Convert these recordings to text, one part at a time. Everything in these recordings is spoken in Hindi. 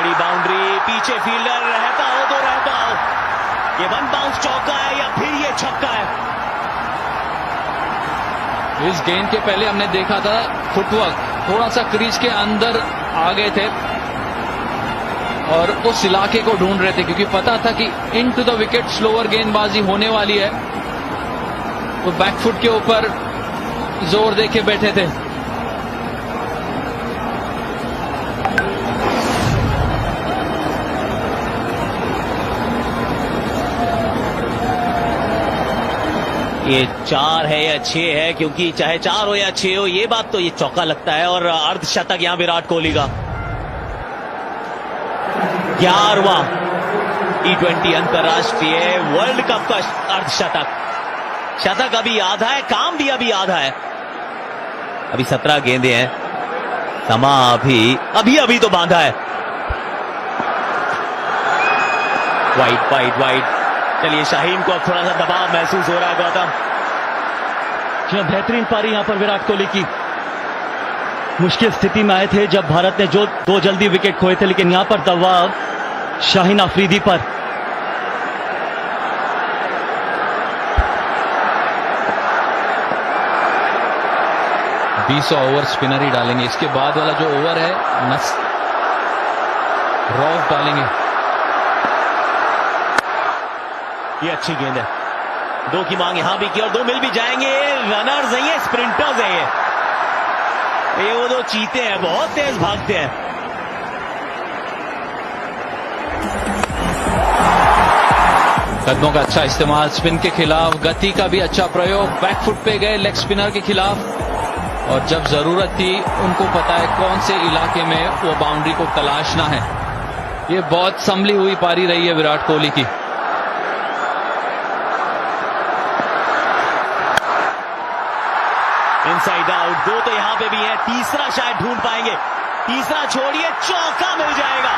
बड़ी बाउंड्री, पीछे फील्डर रहता हो तो रहता हो। ये वन बाउंस चौका है या फिर ये छक्का है? इस गेंद के पहले हमने देखा था फुटवर्क थोड़ा सा क्रीज के अंदर आ गए थे और उस इलाके को ढूंढ रहे थे क्योंकि पता था कि इन टू द विकेट स्लोअर गेंदबाजी होने वाली है, तो बैकफुट के ऊपर जोर देके बैठे थे। ये 4 है या 6 है, क्योंकि चाहे 4 हो या 6 हो, ये बात तो ये चौका लगता है। और अर्धशतक यहां विराट कोहली का 11वां T20 अंतरराष्ट्रीय वर्ल्ड कप का अर्धशतक। शतक अभी आधा है, काम भी अभी आधा है। अभी 17 गेंदे हैं, समा अभी तो बांधा है। Wide wide wide. चलिए, शाहीन को अब थोड़ा सा दबाव महसूस हो रहा है। गौतम, बेहतरीन पारी यहां पर विराट कोहली की। मुश्किल स्थिति में आए थे जब भारत ने जो 2 जल्दी विकेट खोए थे, लेकिन यहां पर दबाव शाहीन अफरीदी पर। ओवर स्पिनर ही डालेंगे। इसके बाद वाला जो ओवर है रॉफ डालेंगे। ये अच्छी गेंद है। 2 की मांग यहां भी की और 2 मिल भी जाएंगे। रनर्स हैं ये, स्प्रिंटर्स हैं ये वो 2 चीते हैं, बहुत तेज भागते हैं। कदमों का अच्छा इस्तेमाल स्पिन के खिलाफ, गति का भी अच्छा प्रयोग। बैकफुट पे गए लेग स्पिनर के खिलाफ और जब जरूरत थी उनको पता है कौन से इलाके में वो बाउंड्री को तलाशना है। ये बहुत संभली हुई पारी रही है विराट कोहली की। इनसाइड आउट, 2 तो यहां पे भी है, तीसरा शायद ढूंढ पाएंगे। तीसरा छोड़िए, चौका मिल जाएगा।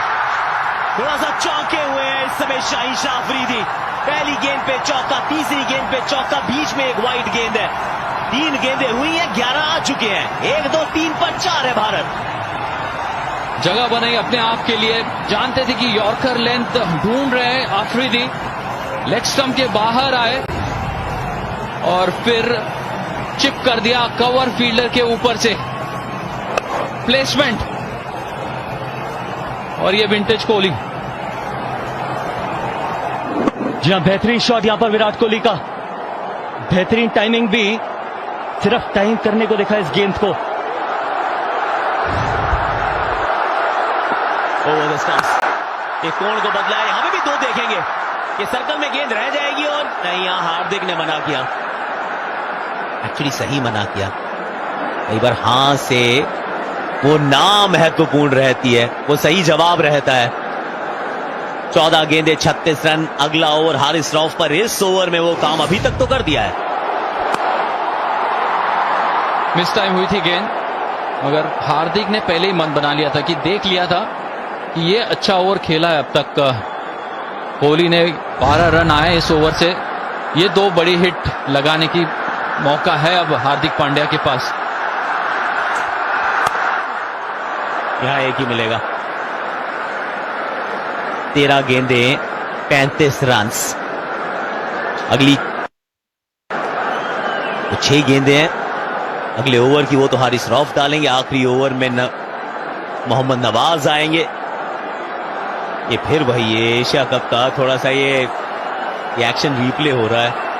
थोड़ा सा चौके हुए हैं इस समय शाहीन शाह अफरीदी। पहली गेंद पे चौका, तीसरी गेंद पे चौका, बीच में एक वाइड गेंद है। 3 गेंदें हुई हैं, 11 आ चुके हैं। 1 2 3 पर 4 है भारत। जगह बनाई अपने आप के लिए, जानते थे कि यॉर्कर लेंथ ढूंढ रहे हैं अफरीदी। लेग स्टंप के बाहर आए और फिर चिप कर दिया कवर फील्डर के ऊपर से। प्लेसमेंट और ये विंटेज कोहली। जी हां, बेहतरीन शॉट यहां पर विराट कोहली का। बेहतरीन टाइमिंग भी, सिर्फ टाइम करने को देखा इस गेंद को। ओवर द स्टंप्स, ये कोण को बदला है। यहां पे भी 2 देखेंगे कि सर्कल में गेंद रह जाएगी और नहीं, यहां हार्दिक ने मना किया। एक्चुअली सही मना किया। कई बार हां से वो ना महत्वपूर्ण रहती है, वो सही जवाब रहता है। 14 गेंदे 36 रन। अगला ओवर हारिस रऊफ पर। इस ओवर में वो काम अभी तक तो कर दिया है। मिस टाइम हुई थी गेंद, मगर हार्दिक ने पहले ही मन बना लिया था कि देख लिया था कि ये अच्छा ओवर खेला है अब तक। कोहली ने 12 रन आए इस ओवर से। ये 2 बड़ी हिट लगाने की मौका है अब हार्दिक पांड्या के पास। यहां एक ही मिलेगा। 13 गेंदे 35 रन। अगली 6 गेंदे हैं अगले ओवर की, वो तो हारिस रऊफ डालेंगे। आखिरी ओवर में मोहम्मद नवाज आएंगे। ये फिर वही ये एशिया कप का थोड़ा सा ये एक्शन रिप्ले हो रहा है।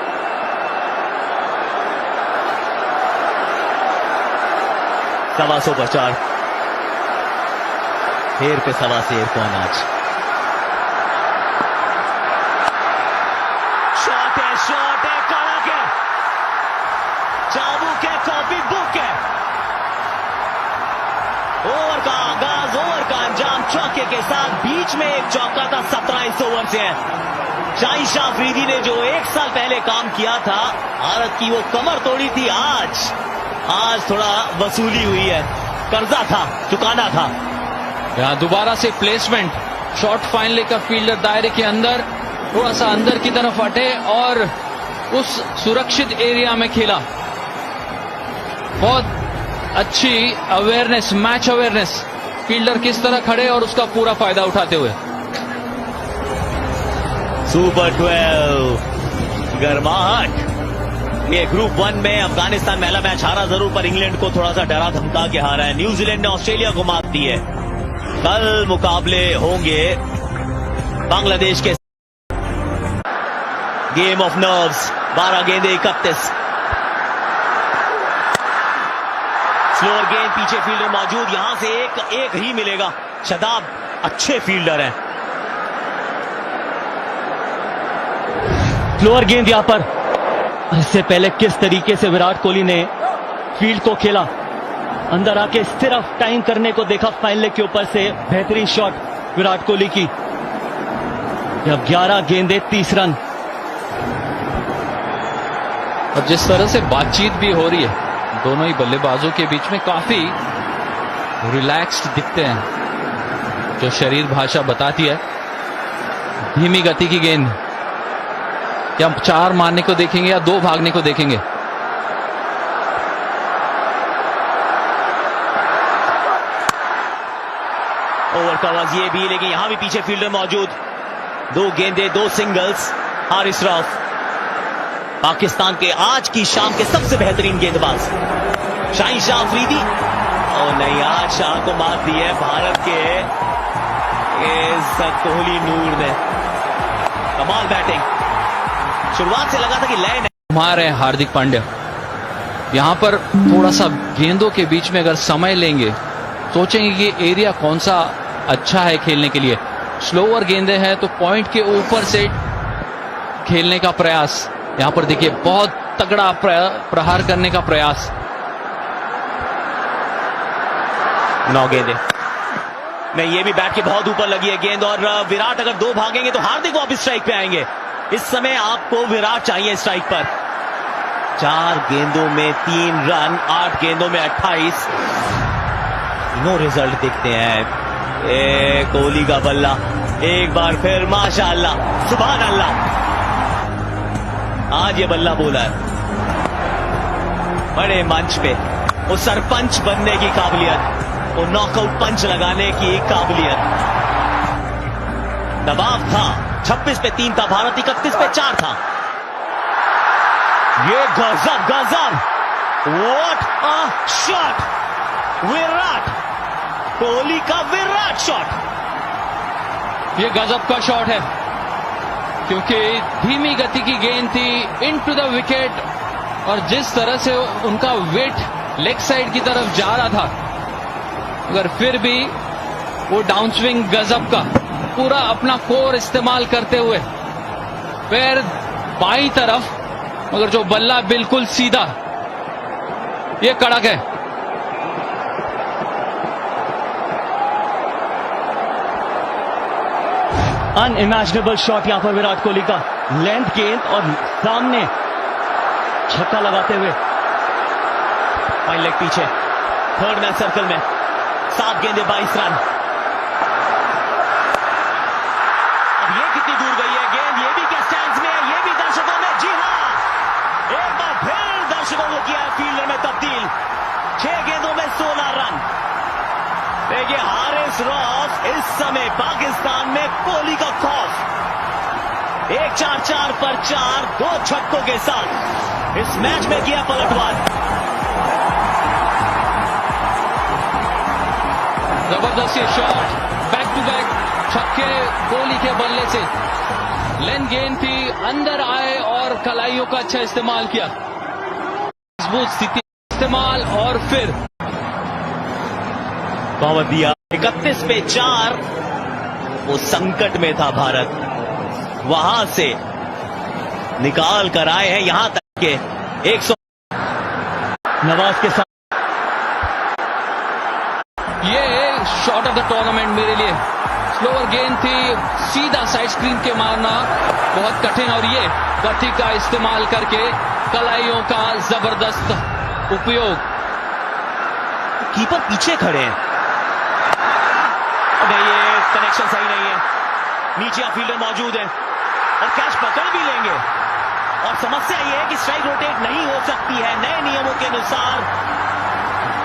सवा 100 पर 4। फेर पे सवा शेर कौन आज। शॉट है, कड़क है, चाबुक है, कॉपी बुक है। ओवर का आगाज, ओवर का अंजाम चौके के साथ। बीच में एक चौका था। 17 इस ओवर से है। शाहीन शाह अफरीदी ने जो 1 साल पहले काम किया था, भारत की वो कमर तोड़ी थी, आज थोड़ा वसूली हुई है। कर्जा था, चुकाना था। यहां दोबारा से प्लेसमेंट, शॉट फाइन लेकर फील्डर दायरे के अंदर, थोड़ा सा अंदर की तरफ हटे और उस सुरक्षित एरिया में खेला। बहुत अच्छी अवेयरनेस, मैच अवेयरनेस फील्डर किस तरह खड़े और उसका पूरा फायदा उठाते हुए। सुपर 12 गर्माहट। ये ग्रुप 1 में अफगानिस्तान पहला मैच हारा जरूर, पर इंग्लैंड को थोड़ा सा डरा धमका के हारा है। न्यूजीलैंड ने ऑस्ट्रेलिया को मात दी है। कल मुकाबले होंगे बांग्लादेश के। गेम ऑफ नर्व्स, 12 गेंदे 31। स्लोअर गेंद, पीछे फील्डर मौजूद, यहां से एक ही मिलेगा। शदाब अच्छे फील्डर हैं। स्लोअर गेंद यहां पर। इससे पहले किस तरीके से विराट कोहली ने फील्ड को खेला, अंदर आके सिर्फ टाइम करने को देखा फाइन लेग के ऊपर से। बेहतरीन शॉट विराट कोहली की। जब 11 गेंदे 30 रन। और जिस तरह से बातचीत भी हो रही है दोनों ही बल्लेबाजों के बीच में, काफी रिलैक्स्ड दिखते हैं, जो शरीर भाषा बताती है। धीमी गति की गेंद, क्या 4 मारने को देखेंगे या 2 भागने को देखेंगे। ओवर कवर्स ये भी, लेकिन यहां भी पीछे फील्डर मौजूद। 2 गेंदे 2 सिंगल्स। हारिस रऊफ पाकिस्तान के आज की शाम के सबसे बेहतरीन गेंदबाज। शाहीन शाह अफरीदी, और नहीं, आज शाह को मात दी है भारत के कोहली नूर ने। कमाल बैटिंग। शुरुआत से लगा था कि लय नहीं। मारे हार्दिक पांड्या यहां पर थोड़ा सा गेंदों के बीच में अगर समय लेंगे, सोचेंगे कि एरिया कौन सा अच्छा है खेलने के लिए। स्लोअर गेंदे हैं तो पॉइंट के ऊपर से खेलने का प्रयास। यहां पर देखिए बहुत तगड़ा प्रहार करने का प्रयास। 9 गेंदे नहीं, ये भी बैट के बहुत ऊपर लगी है गेंद, और विराट अगर 2 भागेंगे तो हार्दिक वापस स्ट्राइक पे आएंगे। इस समय आपको विराट चाहिए स्ट्राइक पर। 4 गेंदों में 3 रन, 8 गेंदों में 28। तीनों रिजल्ट दिखते हैं। कोहली का बल्ला एक बार फिर, माशाअल्लाह, सुभान अल्लाह। आज ये बल्ला बोला है बड़े मंच पे। वो सरपंच बनने की काबिलियत, वो नॉकआउट पंच लगाने की काबिलियत। दबाव था। 26 पे 3 था भारत, 31 पे 4 था। ये गजब गजब, what a shot. Virat Kohli का विराट शॉट। ये गजब का शॉट है, क्योंकि धीमी गति की गेंद थी, इनटू द विकेट, और जिस तरह से उनका वेट लेग साइड की तरफ जा रहा था, मगर फिर भी वो डाउन स्विंग गजब का, पूरा अपना कोर इस्तेमाल करते हुए पैर बाईं तरफ, मगर जो बल्ला बिल्कुल सीधा। ये कड़क है। अनइमेजिनेबल शॉट यहां पर विराट कोहली का। लेंथ गेंद और सामने छक्का लगाते हुए। फाइन लेग पीछे, थर्ड मैच सर्कल में। 7 गेंदे 22 रन। अब ये कितनी दूर गई है गेंद, ये भी क्या स्टैंड्स में है, ये भी दर्शकों में। जी हां, एक बार फिर दर्शकों को किया है फील्डर में तब्दील। 6 गेंदों में 16 रन। देखिए हारिस रऊफ इस समय पाकिस्तान में कोहली का खौफ। 1 4 पर 4, 2 छक्कों के साथ इस मैच में किया पलटवार। जबरदस्त ये शॉट, बैक टू बैक छक्के कोहली के बल्ले से। लेंथ गेंद थी, अंदर आए और कलाइयों का अच्छा इस्तेमाल किया। मजबूत स्थिति इस्तेमाल, और फिर पावर दिया। 31 पे 4, वो संकट में था भारत, वहां से निकाल कर आए हैं यहां तक के 100। नवाज के साथ ये शॉट ऑफ द टूर्नामेंट मेरे लिए। स्लोअर गेंद थी, सीधा साइड स्क्रीन के मारना बहुत कठिन, और ये गति का इस्तेमाल करके कलाइयों का जबरदस्त उपयोग। कीपर पीछे खड़े हैं। नहीं, ये कनेक्शन सही नहीं है। नीचे फील्डर मौजूद है और कैच पकड़ भी लेंगे, और समस्या ये है कि स्ट्राइक रोटेट नहीं हो सकती है नए नियमों के अनुसार।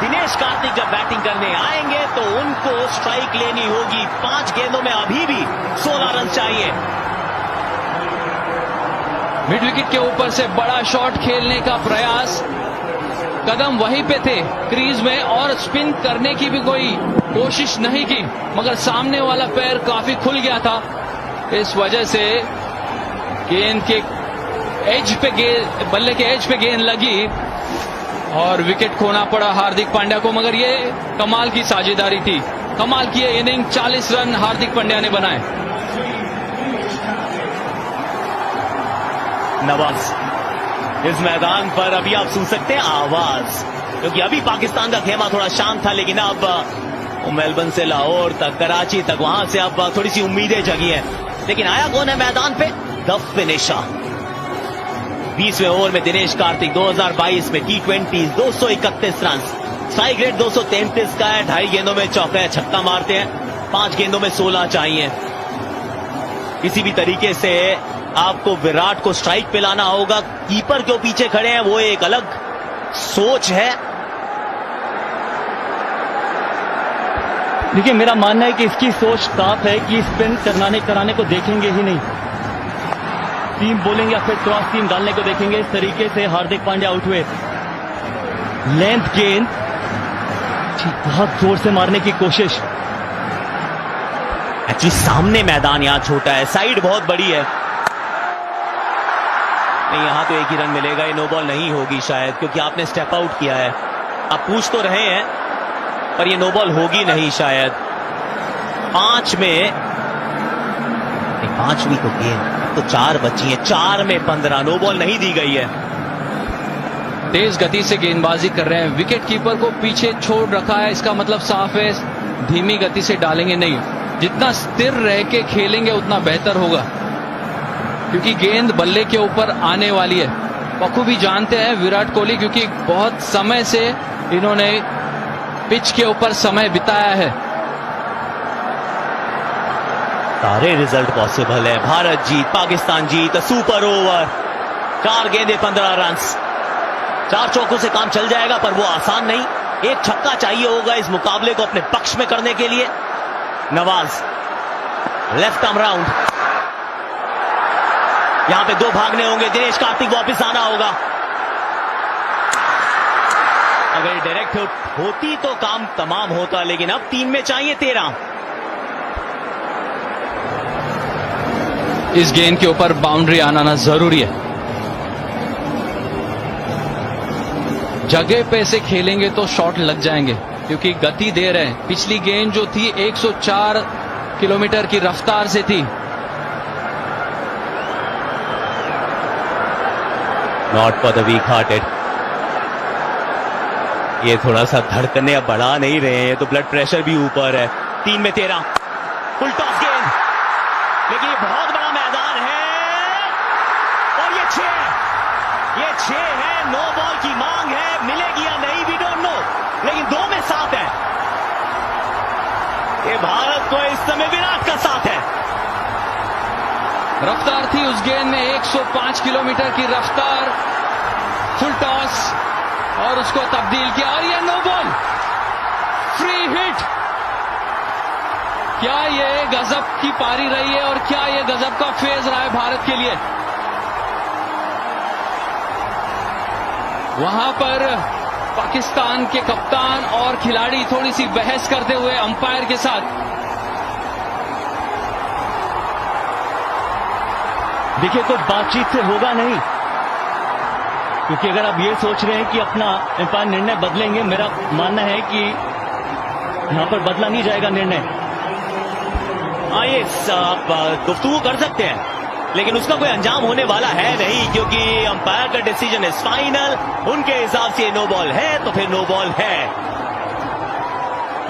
दिनेश कार्तिक जब बैटिंग करने आएंगे तो उनको स्ट्राइक लेनी होगी। 5 गेंदों में अभी भी 16 रन चाहिए। मिड विकेट के ऊपर से बड़ा शॉट खेलने का प्रयास, कदम वहीं पे थे क्रीज में और स्पिन करने की भी कोई कोशिश नहीं की, मगर सामने वाला पैर काफी खुल गया था। इस वजह से गेंद के एज पे बल्ले के एज पे गेंद लगी और विकेट खोना पड़ा हार्दिक पांड्या को। मगर ये कमाल की साझेदारी थी, कमाल की इनिंग। 40 रन हार्दिक पांड्या ने बनाए। नवाज इस मैदान पर अभी आप सुन सकते हैं आवाज, क्योंकि अभी पाकिस्तान का खेमा थोड़ा शांत था, लेकिन अब मेलबर्न से लाहौर तक, कराची तक, वहां से अब थोड़ी सी उम्मीदें जगी हैं। लेकिन आया कौन है मैदान पे? The finisher. 20वें ओवर में दिनेश कार्तिक 2022 में T20 231 रन, स्ट्राइक रेट 233 का है। 2.5 गेंदों में चौका छक्का मारते हैं। 5 गेंदों में 16 चाहिए। किसी भी तरीके से आपको विराट को स्ट्राइक पे लाना होगा। कीपर क्यों पीछे खड़े हैं वो एक अलग सोच है। देखिए, मेरा मानना है कि इसकी सोच साफ है कि स्पिन कराने को देखेंगे ही नहीं। टीम बोलेंगे या फिर क्रॉस टीम डालने को देखेंगे। इस तरीके से हार्दिक पांड्या आउट हुए। लेंथ गेंद बहुत जोर से मारने की कोशिश। एक्चुअली सामने मैदान यहां छोटा है, साइड बहुत बड़ी है। नहीं, यहां तो एक ही रन मिलेगा। ये नो बॉल नहीं होगी शायद, क्योंकि आपने स्टेप आउट किया है। आप पूछ तो रहे हैं पर ये नो बॉल होगी नहीं शायद। 5वीं तो गेंद, तो 4 बची है। 4 में 15, नो बॉल नहीं दी गई है। तेज गति से गेंदबाजी कर रहे हैं, विकेट कीपर को पीछे छोड़ रखा है। इसका मतलब साफ है, धीमी गति से डालेंगे नहीं। जितना स्थिर रह के खेलेंगे उतना बेहतर होगा, क्योंकि गेंद बल्ले के ऊपर आने वाली है। पक्कू भी जानते हैं विराट कोहली, क्योंकि बहुत समय से इन्होंने पिच के ऊपर समय बिताया है। सारे रिजल्ट पॉसिबल है। भारत जीत, पाकिस्तान जीत, सुपर ओवर। 4 गेंदे 15 रन। 4 चौकों से काम चल जाएगा, पर वो आसान नहीं। एक छक्का चाहिए होगा इस मुकाबले को अपने पक्ष में करने के लिए। नवाज लेफ्ट आर्म राउंड, यहां पे 2 भागने होंगे। दिनेश कार्तिक वापस आना होगा। अगर डायरेक्ट होती तो काम तमाम होता, लेकिन अब 3 में चाहिए 13। इस गेंद के ऊपर बाउंड्री आना जरूरी है। जगह पे से खेलेंगे तो शॉट लग जाएंगे, क्योंकि गति दे रहे हैं। पिछली गेंद जो थी 104 किलोमीटर की रफ्तार से थी। Not for the week hearted. ये थोड़ा सा धड़कने अब बढ़ा नहीं रहे हैं, तो ब्लड प्रेशर भी ऊपर है। 3 में 13, फुल टॉस गेंद, लेकिन ये बहुत बड़ा मैदान है और ये 6 है। नो बॉल की मांग है, मिलेगी या नहीं वी डोंट नो, लेकिन 2 में 7 है। ये भारत को इस समय विराट का साथ है। रफ्तार थी उस गेंद में 105 किलोमीटर की रफ्तार। फुल टॉस और उसको तब्दील किया और ये नो बॉल, फ्री हिट। क्या ये गजब की पारी रही है और क्या ये गजब का फेज रहा है भारत के लिए। वहां पर पाकिस्तान के कप्तान और खिलाड़ी थोड़ी सी बहस करते हुए अंपायर के साथ। देखिए, कुछ बातचीत से होगा नहीं, क्योंकि अगर आप ये सोच रहे हैं कि अपना अंपायर निर्णय बदलेंगे, मेरा मानना है कि यहां पर बदला नहीं जाएगा निर्णय। ये आप गुफ्तगू कर सकते हैं, लेकिन उसका कोई अंजाम होने वाला है नहीं, क्योंकि अंपायर का डिसीजन इज फाइनल। उनके हिसाब से नो बॉल है तो फिर नो बॉल है।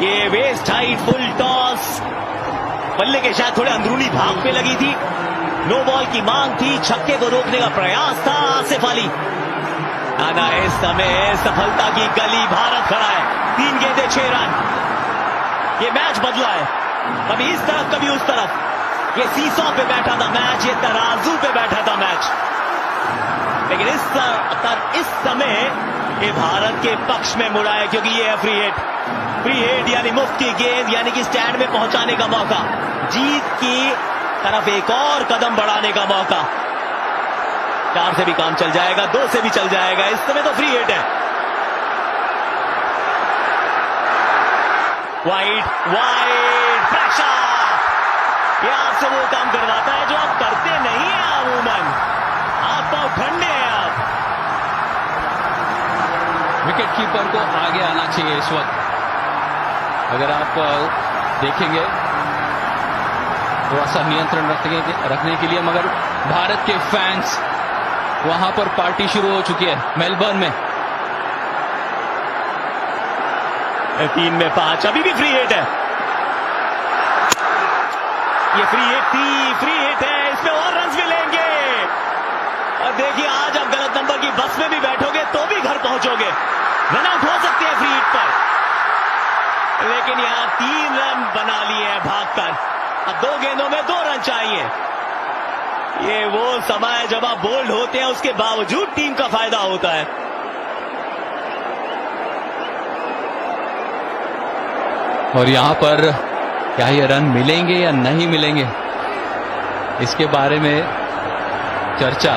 ये वेस्ट हाइट फुल टॉस, बल्ले के शायद थोड़े अंदरूनी भाग पे लगी थी। नो बॉल की मांग थी, छक्के को रोकने का प्रयास था आसिफ अली। आना इस समय सफलता की गली, भारत खड़ा है। 3 गेंदे 6 रन। ये मैच बदला है, कभी इस तरफ कभी उस तरफ। ये सीसॉ पे बैठा था मैच, ये तराजू पे बैठा था मैच, लेकिन इस समय ये भारत के पक्ष में मुड़ा है, क्योंकि ये है फ्री हिट। फ्री हिट यानी मुफ्त की गेंद, यानी कि स्टैंड में पहुंचाने का मौका, जीत की तरफ एक और कदम बढ़ाने का मौका। 4 से भी काम चल जाएगा, 2 से भी चल जाएगा, इस समय तो फ्री हिट है। वाइड वाइड प्रेशर, ये आपसे वो काम करवाता है जो आप करते नहीं है अमूमन। आप पांव ठंडे हैं आप। विकेट कीपर को आगे आना चाहिए इस वक्त। अगर आप देखेंगे थोड़ा सा नियंत्रण रखने के लिए, मगर भारत के फैंस वहां पर पार्टी शुरू हो चुकी है मेलबर्न में। 3 में 5, अभी भी फ्री हिट है। ये फ्री हिट थी, फ्री हिट है, इसमें और रन्स मिलेंगे। और देखिए, आज आप गलत नंबर की बस में भी बैठोगे तो भी घर पहुंचोगे। रन आउट हो सकते हैं फ्री हिट पर, लेकिन यहां 3 रन बना लिए हैं भागकर। अब 2 गेंदों में 2 रन चाहिए। ये वो समय है जब आप बोल्ड होते हैं, उसके बावजूद टीम का फायदा होता है। और यहां पर क्या ये रन मिलेंगे या नहीं मिलेंगे, इसके बारे में चर्चा।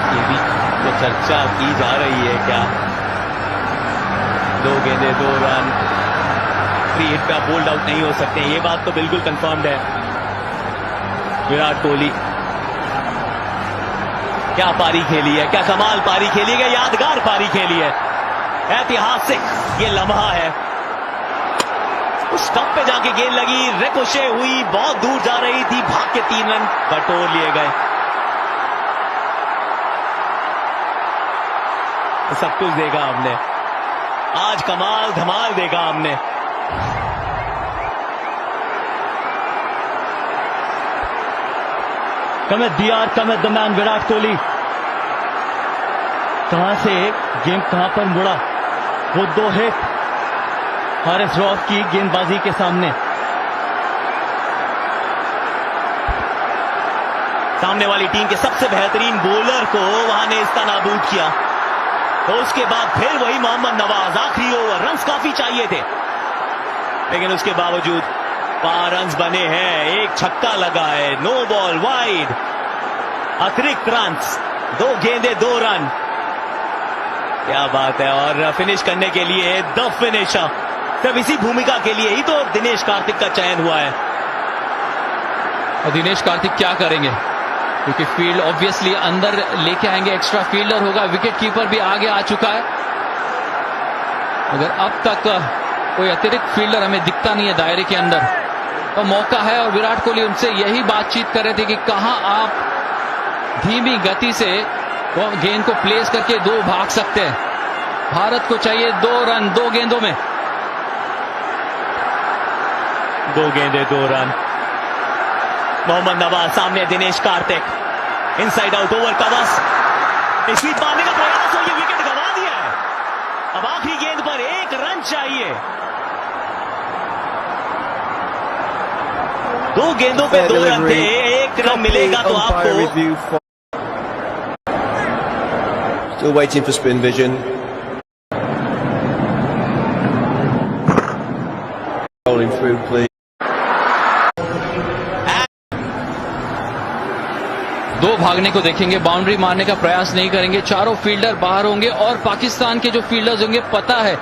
ये भी तो चर्चा की जा रही है क्या? 2 गेंदें 2 रन, फ्री हिट पे आप बोल्ड आउट नहीं हो सकते, ये बात तो बिल्कुल कंफर्म्ड है। विराट कोहली क्या पारी खेली है, क्या कमाल पारी खेली है, यादगार पारी खेली है, ऐतिहासिक ये लम्हा है। उस स्टंप पे जाके गेंद लगी, रिकोशे हुई, बहुत दूर जा रही थी, भाग के 3 रन बटोर लिए गए। सब कुछ देखा हमने आज, कमाल धमाल देखा हमने। कम है दियार, कम है द मैन विराट कोहली। कहां से गेम कहां पर मुड़ा, वो 2 हिट हारिस रॉफ की गेंदबाजी के सामने। सामने वाली टीम के सबसे बेहतरीन बॉलर को वहां ने इसका नाबूद किया। तो उसके बाद फिर वही मोहम्मद नवाज, आखिरी ओवर, रन्स काफी चाहिए थे, लेकिन उसके बावजूद 5 रन्स बने हैं, 1 छक्का लगा है, नो बॉल वाइड, अतिरिक्त रन्स, 2 गेंदे 2 रन, क्या बात है। और फिनिश करने के लिए द फिनिशर, सिर्फ इसी भूमिका के लिए ही तो दिनेश कार्तिक का चयन हुआ है। और दिनेश कार्तिक क्या करेंगे, क्योंकि फील्ड ऑब्वियसली अंदर लेके आएंगे, एक्स्ट्रा फील्डर होगा, विकेट कीपर भी आगे आ चुका है, मगर अब तक कोई अतिरिक्त फील्डर हमें दिखता नहीं है दायरे के अंदर। तो मौका है, और विराट कोहली उनसे यही बातचीत कर रहे थे कि कहां आप धीमी गति से वो गेंद को प्लेस करके 2 भाग सकते हैं। भारत को चाहिए 2 रन 2 गेंदों में। 2 गेंदे 2 रन। मोहम्मद नवाज सामने, Dinesh Karthik, inside out over covers, sweep मारने का प्रयास और ये विकेट गंवा दिया है। अब आखिरी गेंद पर 1 रन चाहिए। 2 गेंदों पे 2 रन थे, 1 रन मिलेगा तो आपको। Still waiting for spin vision. Rolling through, please. 2 भागने को देखेंगे, बाउंड्री मारने का प्रयास नहीं करेंगे, चारों फील्डर बाहर होंगे, और पाकिस्तान के जो फील्डर्स होंगे पता है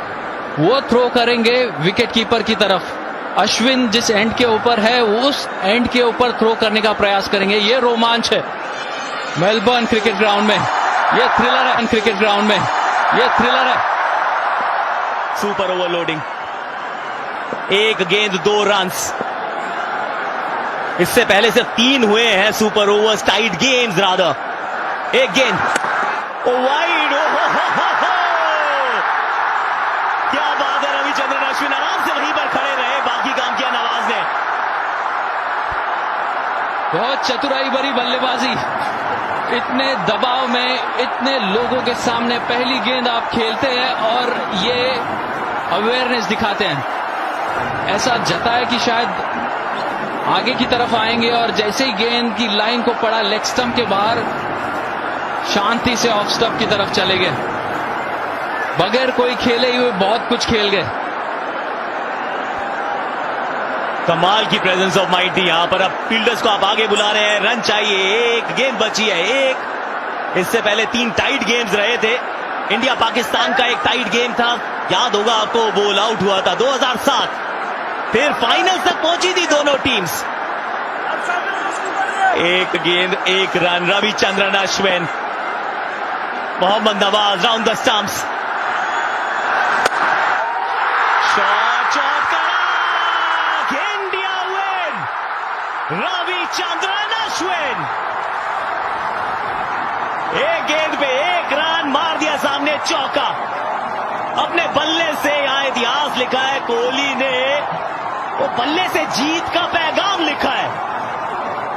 वो थ्रो करेंगे विकेट कीपर की तरफ। अश्विन जिस एंड के ऊपर है उस एंड के ऊपर थ्रो करने का प्रयास करेंगे। ये रोमांच है मेलबर्न क्रिकेट ग्राउंड में, ये थ्रिलर है क्रिकेट ग्राउंड में, ये थ्रिलर है। सुपर ओवरलोडिंग, 1 गेंद 2 रन्स। इससे पहले सिर्फ 3 हुए हैं super overs, tight games rather. 1 गेंद वाइड, क्या बात है। रविचंद्रन अश्विन आराम से वहीं पर खड़े रहे, बाकी काम किया नवाज ने। बहुत चतुराई भरी बल्लेबाजी, इतने दबाव में, इतने लोगों के सामने पहली गेंद आप खेलते हैं और ये अवेयरनेस दिखाते हैं। ऐसा जताया कि शायद आगे की तरफ आएंगे और जैसे ही गेंद की लाइन को पड़ा लेग स्टंप के बाहर शांति से ऑफ स्टंप की तरफ चले गए, बगैर कोई खेले हुए बहुत कुछ खेल गए। कमाल की प्रेजेंस ऑफ माइंड थी यहां पर। अब फील्डर्स को आप आगे बुला रहे हैं, रन चाहिए, एक गेंद बची है, एक। इससे पहले 3 टाइट गेम्स रहे थे। इंडिया पाकिस्तान का एक टाइट गेम था, याद होगा आपको, बॉल आउट हुआ था 2007। फिर फाइनल तक पहुंची थी दोनों टीम्स। एक गेंद एक run, Ravichandran Ashwin, Mohammad Nawaz round the stumps, shot करा, इंडिया विन, रविचंद्रन अश्विन। एक गेंद पे एक रन, मार दिया सामने चौका। अपने बल्ले से यहां इतिहास लिखा है कोहली ने, वो बल्ले से जीत का पैगाम लिखा है।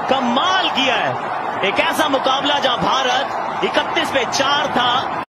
कमाल किया है। एक ऐसा मुकाबला जहां भारत 31 पे 4 था।